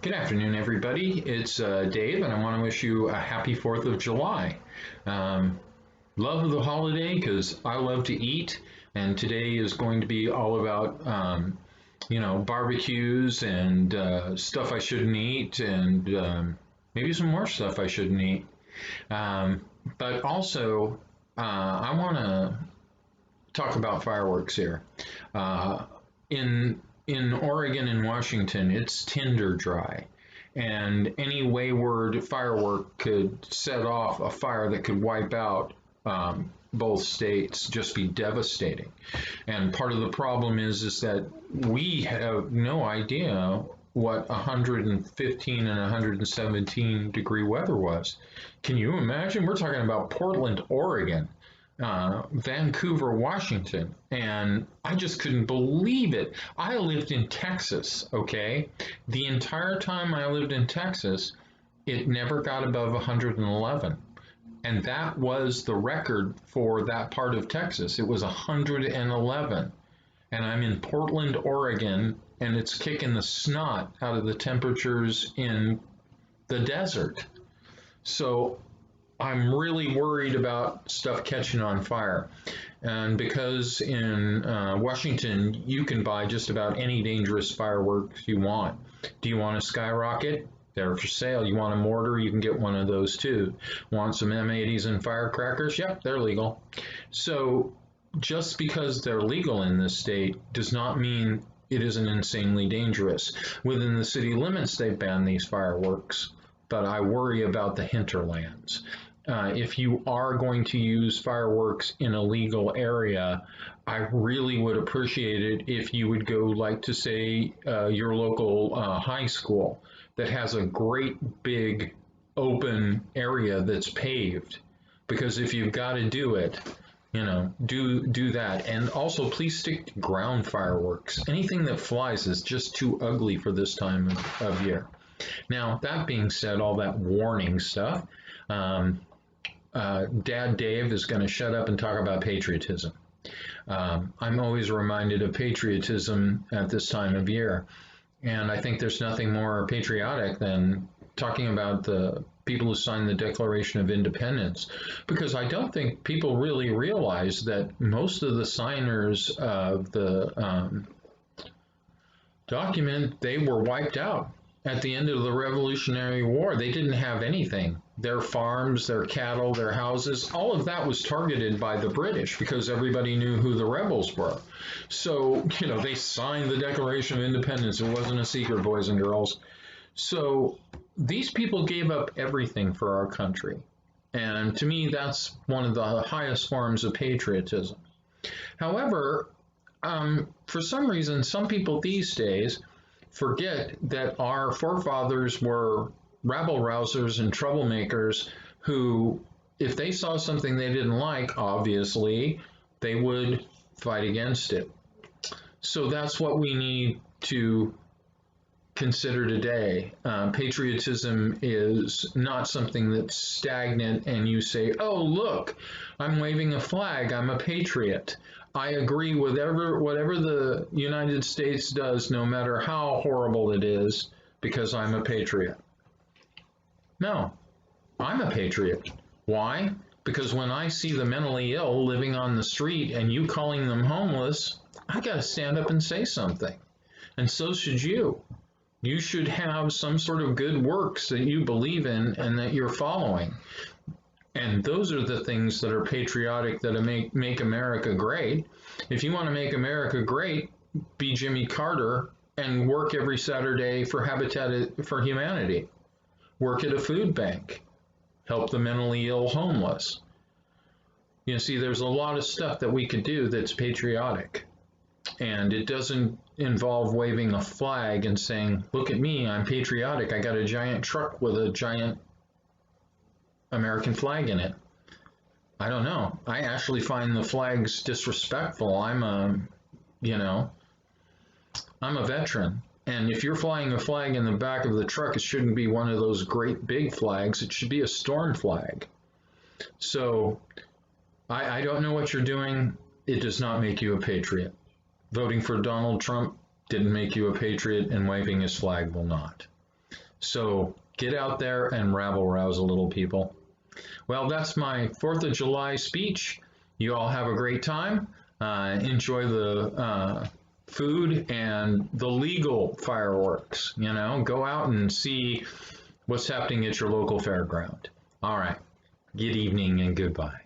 Good afternoon, everybody. It's Dave, and I want to wish you a happy 4th of July. Um, love the holiday because I love to eat, and today is going to be all about, barbecues and stuff I shouldn't eat, and maybe some more stuff I shouldn't eat. But also, I want to talk about fireworks here. Uh, in Oregon and Washington, it's tinder dry, and any wayward firework could set off a fire that could wipe out both states, just be devastating. And part of the problem is that we have no idea what 115 and 117 degree weather was. Can you imagine? We're talking about Portland, Oregon, Vancouver, Washington, and I just couldn't believe it. I lived in Texas, okay? The entire time I lived in Texas, it never got above 111. And that was the record for that part of Texas. It was 111. And I'm in Portland, Oregon, and it's kicking the snot out of the temperatures in the desert. So I'm really worried about stuff catching on fire. And because in Washington, you can buy just about any dangerous fireworks you want. Do you want a skyrocket? They're for sale. You want a mortar? You can get one of those too. Want some M80s and firecrackers? Yep, they're legal. So just because they're legal in this state does not mean it isn't insanely dangerous. Within the city limits, they ban these fireworks, but I worry about the hinterlands. If you are going to use fireworks in a legal area, I really would appreciate it if you would go, like, to say your local high school that has a great big open area that's paved. Because if you've got to do it, do that. And also, please stick to ground fireworks. Anything that flies is just too ugly for this time of year. Now, that being said, all that warning stuff, Dad Dave is going to shut up and talk about patriotism. I'm always reminded of patriotism at this time of year. And I think there's nothing more patriotic than talking about the people who signed the Declaration of Independence, because I don't think people really realize that most of the signers of the document, they were wiped out at the end of the Revolutionary War. They didn't have anything. Their farms, their cattle, their houses, all of that was targeted by the British because everybody knew who the rebels were. So, they signed the Declaration of Independence. It wasn't a secret, boys and girls. So these people gave up everything for our country. And to me, that's one of the highest forms of patriotism. However, for some reason, some people these days forget that our forefathers were rabble rousers and troublemakers who, if they saw something they didn't like, obviously, they would fight against it. So that's what we need to consider today. Patriotism is not something that's stagnant and you say, oh, look, I'm waving a flag, I'm a patriot. I agree with whatever the United States does, no matter how horrible it is, because I'm a patriot. No, I'm a patriot. Why? Because when I see the mentally ill living on the street and you calling them homeless, I got to stand up and say something. And so should you. You should have some sort of good works that you believe in and that you're following. And those are the things that are patriotic, that make America great. If you want to make America great, be Jimmy Carter and work every Saturday for Habitat for Humanity. Work at a food bank. Help the mentally ill homeless. See, there's a lot of stuff that we could do that's patriotic. And it doesn't involve waving a flag and saying, look at me, I'm patriotic. I got a giant truck with a giant American flag in it. I don't know. I actually find the flags disrespectful. I'm a veteran. And if you're flying a flag in the back of the truck, it shouldn't be one of those great big flags. It should be a storm flag. So I don't know what you're doing. It does not make you a patriot. Voting for Donald Trump didn't make you a patriot, and waving his flag will not. So get out there and rabble rouse a little, people. Well, that's my 4th of July speech. You all have a great time. Enjoy the food and the legal fireworks. You know, go out and see what's happening at your local fairground. All right. Good evening and goodbye.